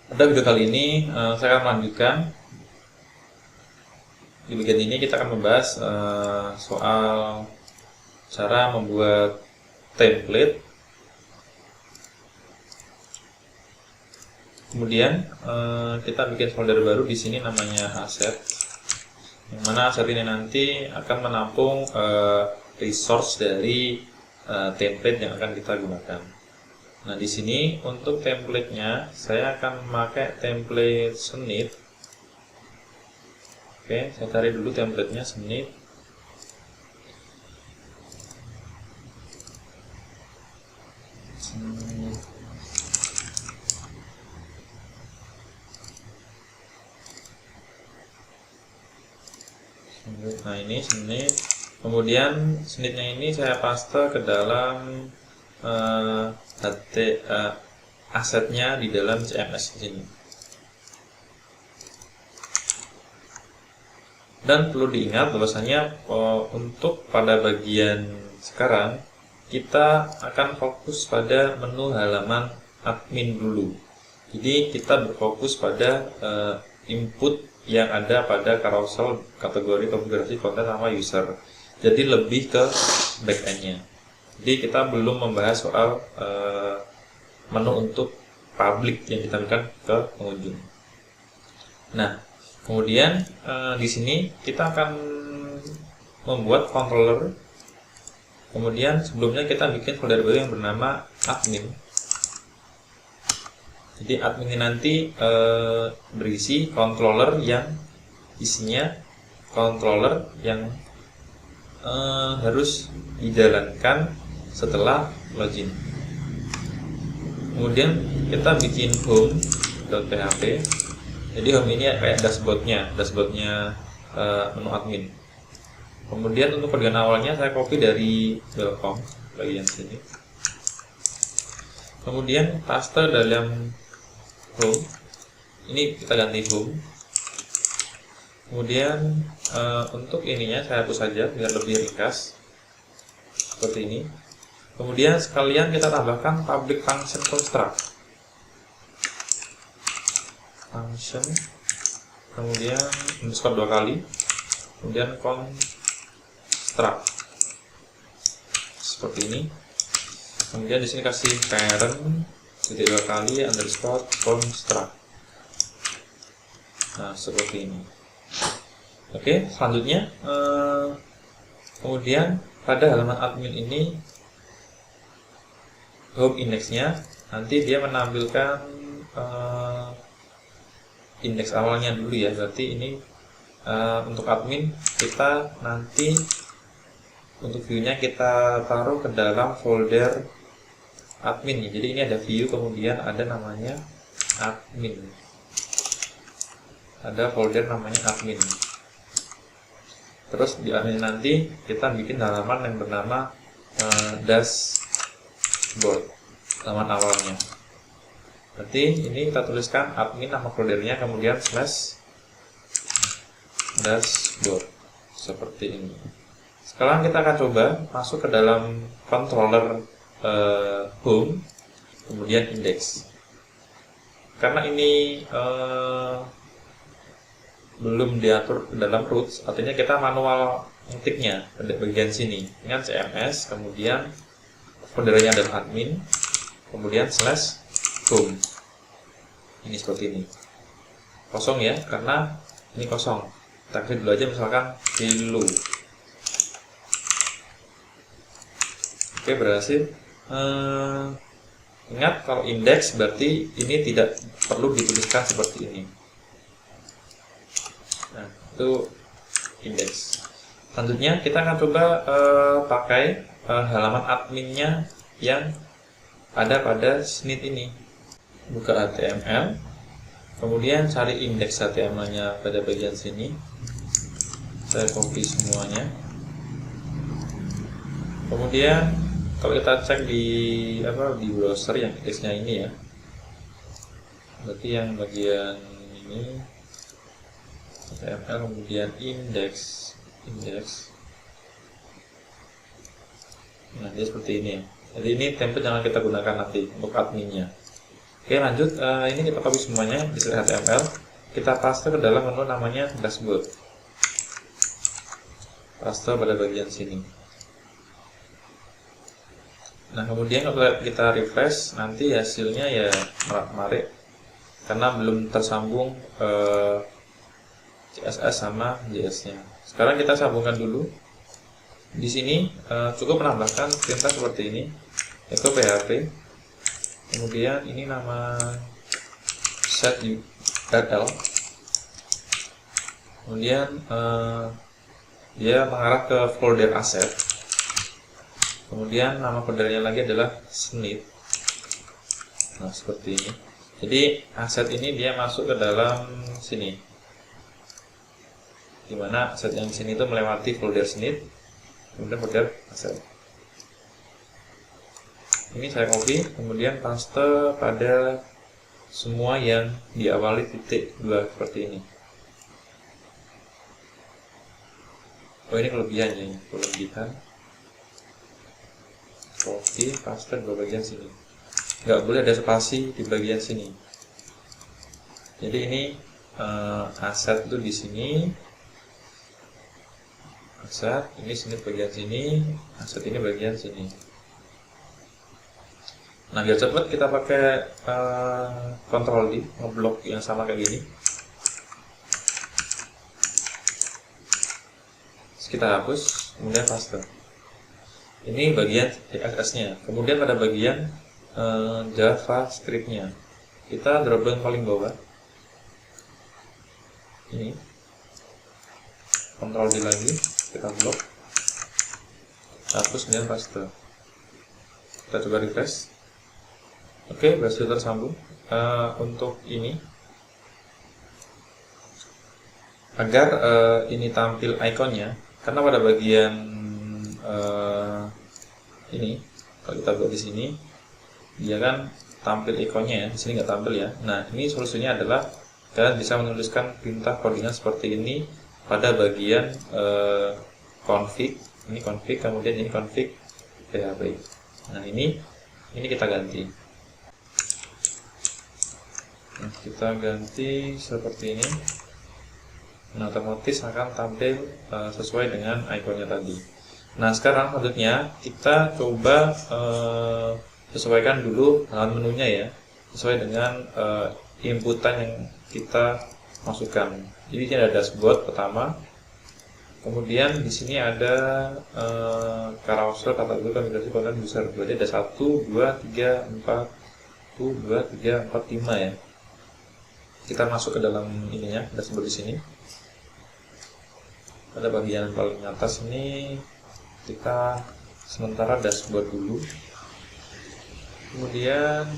Pada video kali ini saya akan melanjutkan. Di bagian ini kita akan membahas soal cara membuat template. Kemudian kita bikin folder baru di sini namanya asset. Yang mana aset ini nanti akan menampung resource dari template yang akan kita gunakan. Nah, di sini untuk template-nya saya akan memakai template Snip. Oke, saya cari dulu template-nya Snip. Nah, ini Snip. Kemudian Snip-nya ini saya paste ke dalam asetnya di dalam CMS ini. Dan perlu diingat bahwasanya untuk pada bagian sekarang kita akan fokus pada menu halaman admin dulu. Jadi kita berfokus pada input yang ada pada carousel kategori konfigurasi konten sama user. Jadi lebih ke backend-nya. Jadi kita belum membahas soal menu untuk public yang kita berikan ke pengunjung. Nah, kemudian di sini kita akan membuat controller. Kemudian sebelumnya kita bikin folder baru yang bernama admin. Jadi admin ini nanti berisi controller yang isinya controller yang harus dijalankan setelah login. Kemudian kita bikin home.php. Jadi home ini kayak dashboardnya menu admin. Kemudian untuk bagian awalnya saya copy dari welcome bagian sini. Kemudian paste dalam home. Ini kita ganti home. Kemudian untuk ininya saya hapus saja biar lebih ringkas seperti ini. Kemudian sekalian kita tambahkan public function construct. Function, kemudian underscore 2 kali, kemudian construct seperti ini. Kemudian di sini kasih parent titik 2 kali underscore construct. Nah, seperti ini. Oke, selanjutnya kemudian pada halaman admin ini home indexnya nanti dia menampilkan indeks awalnya dulu ya. Berarti ini untuk admin kita nanti untuk view-nya kita taruh ke dalam folder admin. Jadi ini ada view, kemudian ada namanya admin. Ada folder namanya admin. Terus di admin nanti kita bikin halaman yang bernama dashboard, halaman awalnya. Berarti ini kita tuliskan admin nama foldernya, kemudian slash dashboard seperti ini. Sekarang kita akan coba masuk ke dalam controller home, kemudian index. Karena ini belum diatur ke dalam roots, artinya kita manual ngetiknya pada bagian sini dengan CMS, kemudian foldernya adalah admin, kemudian slash home. Ini seperti ini. Kosong ya, karena ini kosong. Kita kasih dulu aja misalkan hello. Oke, berhasil. Ingat kalau index berarti ini tidak perlu dituliskan seperti ini. Nah, itu index. Selanjutnya kita akan coba pakai halaman adminnya yang ada pada Snip ini. Buka HTML, kemudian cari indeks HTML-nya pada bagian sini. Saya copy semuanya. Kemudian kalau kita cek di browser yang indeksnya ini ya, berarti yang bagian ini HTML, kemudian indeks. Nah, dia seperti ini. Jadi ini template yang kita gunakan nanti untuk adminnya. Oke, lanjut. Ini kita copy semuanya di HTML, kita paste ke dalam menu namanya dashboard, paste pada bagian sini. Nah, kemudian kalau kita refresh, nanti hasilnya ya menarik karena belum tersambung CSS sama JS-nya. Sekarang kita sambungkan dulu. Di sini cukup menambahkan perintah seperti ini, yaitu PHP. Kemudian ini nama set URL. Kemudian dia mengarah ke folder asset. Kemudian nama foldernya lagi adalah snip. Nah, seperti ini. Jadi aset ini dia masuk ke dalam sini, dimana aset yang sini itu melewati folder snip, kemudian folder aset. Ini saya copy, kemudian paste pada semua yang diawali titik 2 seperti ini. Oh, ini kelebihannya, kelebihan. Copy, paste di bagian sini. Nggak boleh ada spasi di bagian sini. Jadi ini aset itu di sini, aset ini sini bagian sini, aset ini bagian sini. Nah, biar cepat kita pakai Ctrl D, ngeblok yang sama kayak gini. Terus kita hapus, kemudian paste. Ini bagian CSS-nya. Kemudian pada bagian JavaScript-nya, kita drop down paling bawah. Ini Ctrl D lagi, kita blok, hapus, kemudian paste. Kita coba refresh. Oke, berhasil tersambung. Untuk ini, agar ini tampil ikonnya, karena pada bagian ini, kalau kita buat di sini, dia kan tampil ikonnya ya, di sini nggak tampil ya. Nah, ini solusinya adalah kalian bisa menuliskan perintah codingan seperti ini pada bagian config. Ini config, kemudian ini config PHP. Nah, ini kita ganti. Nah, kita ganti seperti ini. Nah, otomatis akan tampil sesuai dengan ikonnya tadi. Nah, sekarang selanjutnya kita coba sesuaikan dulu halaman menunya ya, sesuai dengan inputan yang kita masukkan. Jadi ini ada dashboard pertama, kemudian di sini ada carousel, kategori, konfigurasi, konten, user. Berarti ada 1, 2, 3, 4, 2, 3, 4, 5 ya. Kita masuk ke dalam ininya, dashboard di sini. Pada bagian paling atas ini kita sementara dashboard dulu. Kemudian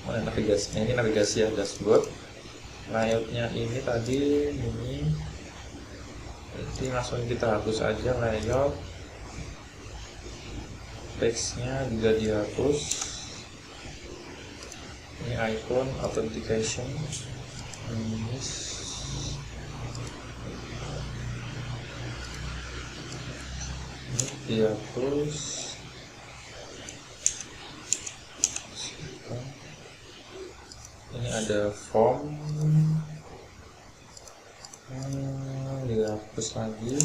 mana navigasinya? Ini navigasi ya, dashboard. Layoutnya ini tadi ini. Jadi langsung kita hapus aja layout. Teksnya juga dihapus. Ini icon authentication. Ini dihapus. Ini ada form, dihapus lagi.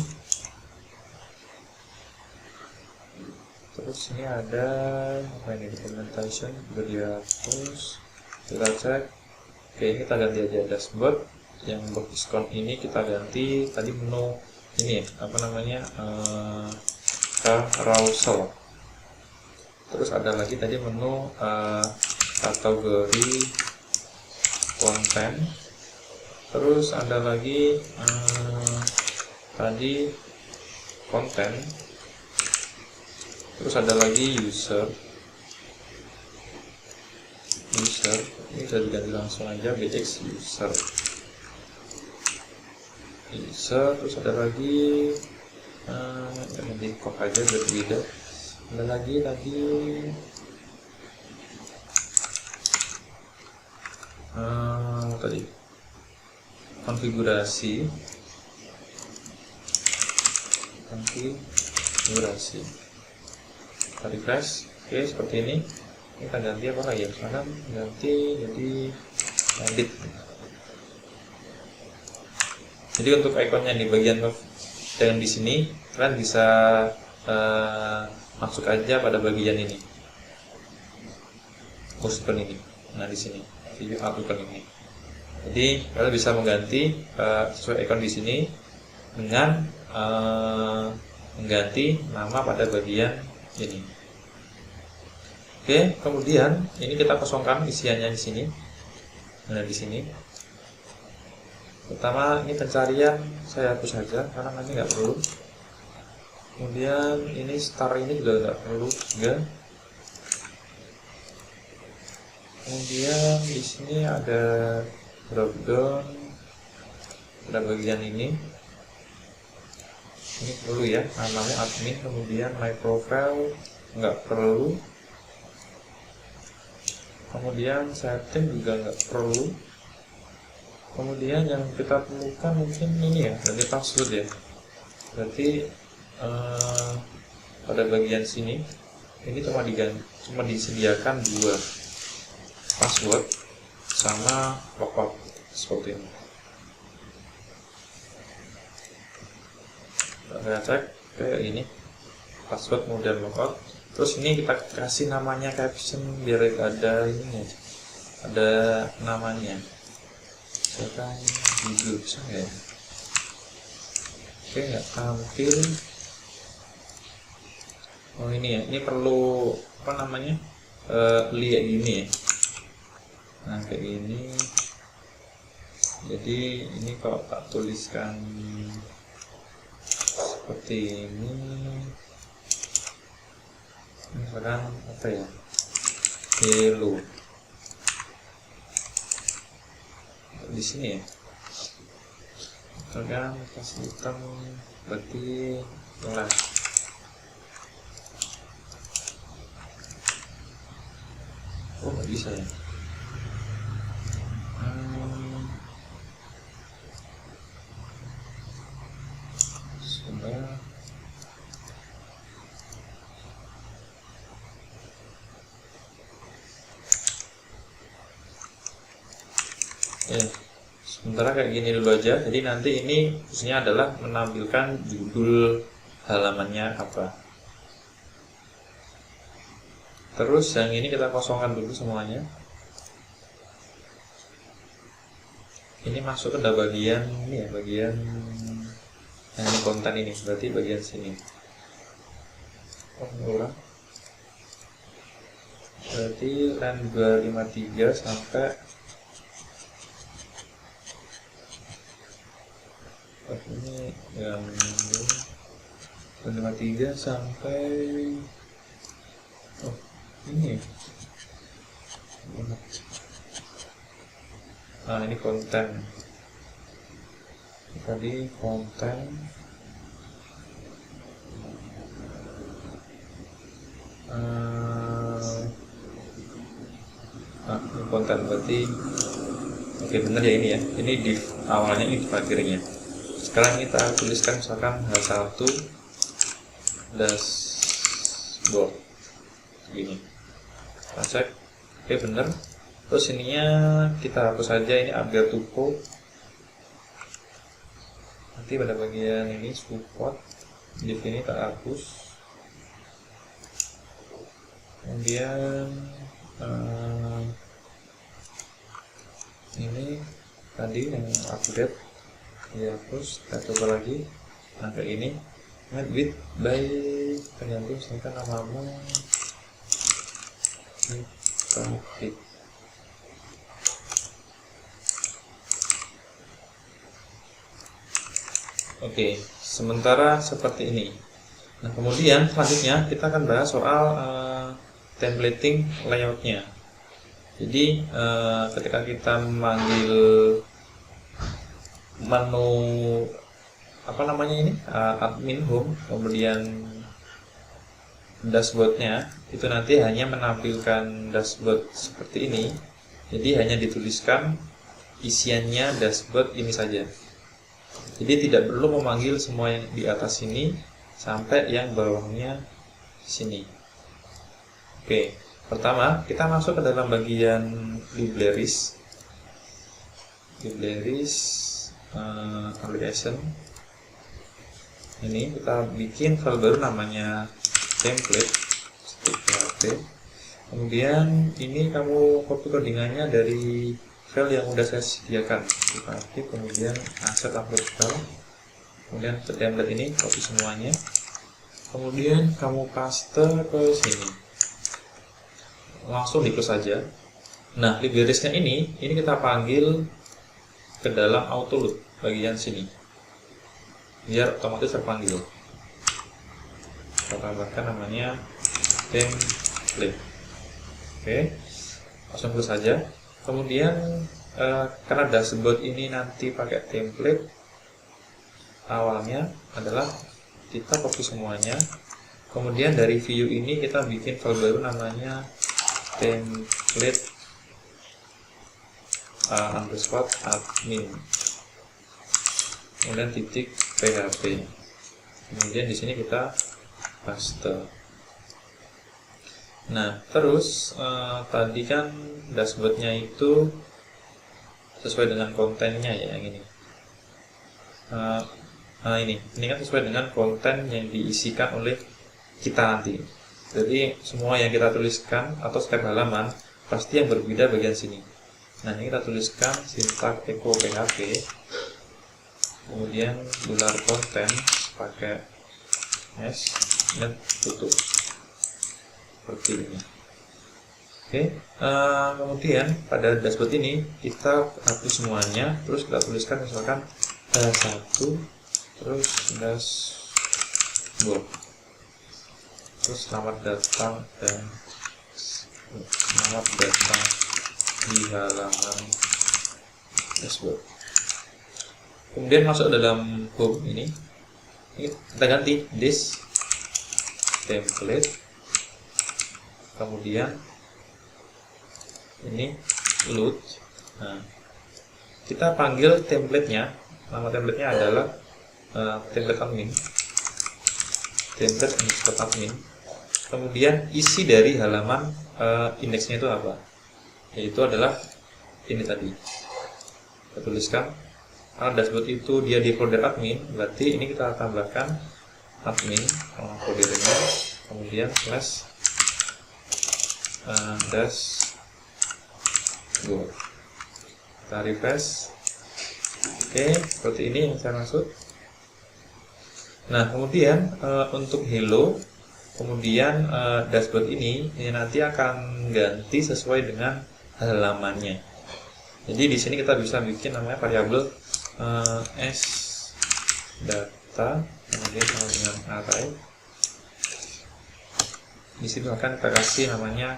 Terus ini ada apa ini, documentation juga dihapus. Kita cek. Oke, ini kita ganti aja dashboard. Yang box diskon ini kita ganti tadi menu ini apa namanya, carousel. Terus ada lagi tadi menu kategori, konten. Terus ada lagi tadi konten. Terus ada lagi user. Ini bisa diganti langsung aja bx user. Terus ada lagi ganti kok aja berbeda. Ada lagi tadi konfigurasi. Kita refresh. Oke, seperti ini. kita ganti apa lagi ya, misalkan ganti jadi edit. Jadi untuk ikonnya di bagian yang di sini kalian bisa masuk aja pada bagian ini, icon ini. Nah di sini view icon ini. Jadi kalian bisa mengganti sesuai ikon di sini dengan mengganti nama pada bagian ini. Oke, kemudian ini kita kosongkan isiannya di sini. Nah di sini pertama ini pencarian saya hapus saja karena nanti nggak perlu. Kemudian ini star ini juga nggak perlu juga. Kemudian di sini ada drop down pada bagian ini perlu ya, namanya admin. Kemudian my profile nggak perlu. Kemudian setting juga nggak perlu. Kemudian yang kita perlukan mungkin ini ya, ganti password ya. Berarti pada bagian sini ini cuma disediakan 2 password sama logout seperti ini. Kita cek kayak ini password kemudian logout. Terus ini kita kasih namanya caption biar ada ini, ada namanya. Misalkan judul bisa nggak ya? Oke, nggak tampil. Oh ini ya, ini perlu apa namanya? Lihat ini ya. Nah kayak gini. Jadi ini kalau tak tuliskan seperti ini, misalkan apa ya? Hello. Di sini ya. Misalkan kasih hitam berarti kelas. Oh nggak bisa ya. Sudah. Ya, sementara kayak gini dulu aja. Jadi nanti ini fungsinya adalah menampilkan judul halamannya apa. Terus yang ini kita kosongkan dulu semuanya. Ini masuk ke bagian ini ya, bagian yang ini konten ini, berarti bagian sini. Ulang. Berarti line 253 sampai ini yang 253 sampai ini. Nah ini konten. Tadi konten. Ini konten berarti oke bener ya ini ya. Ini div awalnya, ini div akhirnya. Sekarang kita tuliskan misalkan H1 dashboard gini. Kita cek, oke bener. Terus ininya kita hapus saja, ini upgrade to code. Nanti pada bagian ini support div ini tak hapus. Kemudian ini tadi yang update dihapus, kita coba lagi. Nah kayak ini add with by tergantung misalkan namamu topik. Oke, sementara seperti ini. Nah kemudian selanjutnya kita akan bahas soal templating layoutnya. Jadi ketika kita memanggil menu apa namanya ini admin home, kemudian dashboardnya itu nanti hanya menampilkan dashboard seperti ini. Jadi hanya dituliskan isiannya dashboard ini saja. Jadi tidak perlu memanggil semua yang di atas sini sampai yang bawahnya sini. Oke, Pertama, kita masuk ke dalam bagian libraries, application. Ini kita bikin file baru namanya template.php. Kemudian ini kamu copy codingannya dari file yang udah saya sediakan. Kita aktif, kemudian asset upload file, kemudian ke template ini copy semuanya, kemudian kamu paste ke sini, langsung di close saja. Nah, librariesnya ini kita panggil ke dalam auto load bagian sini biar otomatis terpanggil. Kita tambahkan namanya template. Oke, langsung close saja. Kemudian karena dashboard ini nanti pakai template, awalnya adalah kita copy semuanya, kemudian dari view ini kita bikin file baru namanya template underscore admin, kemudian titik php, kemudian di sini kita paste. Nah, terus tadi kan dashboardnya itu sesuai dengan kontennya ya, yang ini. Nah, ini kan sesuai dengan konten yang diisikan oleh kita nanti. Jadi semua yang kita tuliskan atau setiap halaman pasti yang berbeda bagian sini. Nah, ini kita tuliskan sintak echo php, kemudian $content pakai s dan tutup seperti ini. Oke, kemudian pada dashboard ini kita hapus semuanya, terus kita tuliskan misalkan satu, terus dashboard, terus selamat datang di halaman dashboard. Kemudian masuk dalam home ini kita ganti this template, kemudian ini load. Nah, kita panggil templatenya, nama templatenya adalah template admin, template underscore admin. Kemudian isi dari halaman indeksnya itu apa? Yaitu adalah ini tadi. Kita tuliskan karena dashboard itu dia di folder admin, berarti ini kita tambahkan admin foldernya, kemudian slash dashboard. Kita refresh. Oke, seperti ini yang saya maksud. Nah, kemudian untuk hello, kemudian dashboard ini nanti akan ganti sesuai dengan halamannya. Jadi di sini kita bisa bikin namanya variabel s data, kemudian sama dengan array. Di sini akan kita kasih namanya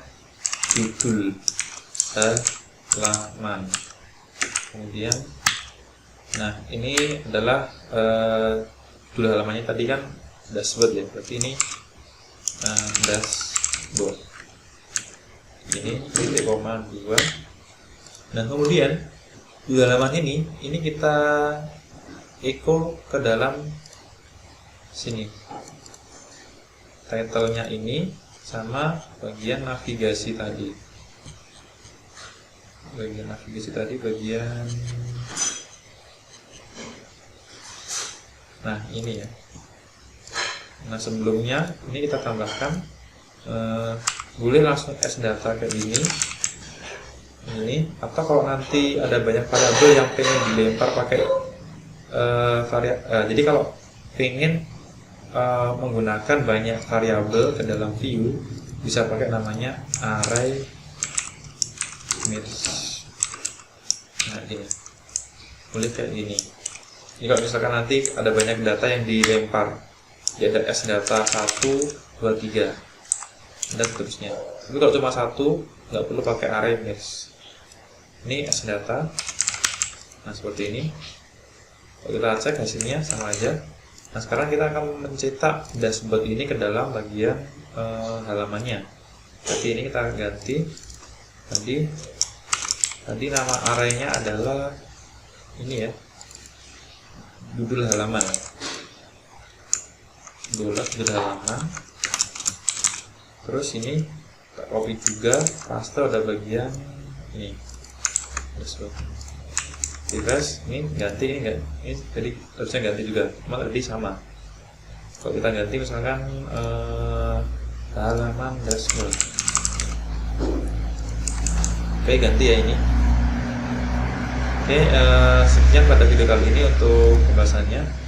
judul halaman. Kemudian, nah ini adalah judul halamannya tadi kan dashboard ya, berarti ini dashboard. Ini 0,2. Nah, kemudian di halaman ini kita echo ke dalam sini. Title-nya ini sama bagian navigasi tadi. Bagian navigasi tadi bagian, nah ini ya. Nah, sebelumnya ini kita tambahkan boleh langsung s data kayak ini, atau kalau nanti ada banyak variabel yang pengen dilempar pakai jadi kalau pengen menggunakan banyak variabel ke dalam view, bisa pakai namanya array merge. Nah, ini boleh kayak gini. Jadi kalau misalkan nanti ada banyak data yang dilempar, ya ada s data 1, 2, 3 dan seterusnya. Tapi kalau cuma satu, nggak perlu pakai array merge. Ini s data. Nah, seperti ini. Kalau kita cek hasilnya sama aja. Nah, sekarang kita akan mencetak dashboard ini ke dalam bagian halamannya. Tapi ini kita ganti. Tadi nama arraynya adalah ini ya, judul halaman. Judul halaman. Terus ini kita copy juga, paste pada bagian ini dashboard. Refresh, ini ganti, ini enggak, ini jadi harusnya ganti juga, cuma tadi sama. Kalau kita ganti misalkan halaman dashboard, oke ganti ya ini. Oke, sekian pada video kali ini untuk pembahasannya.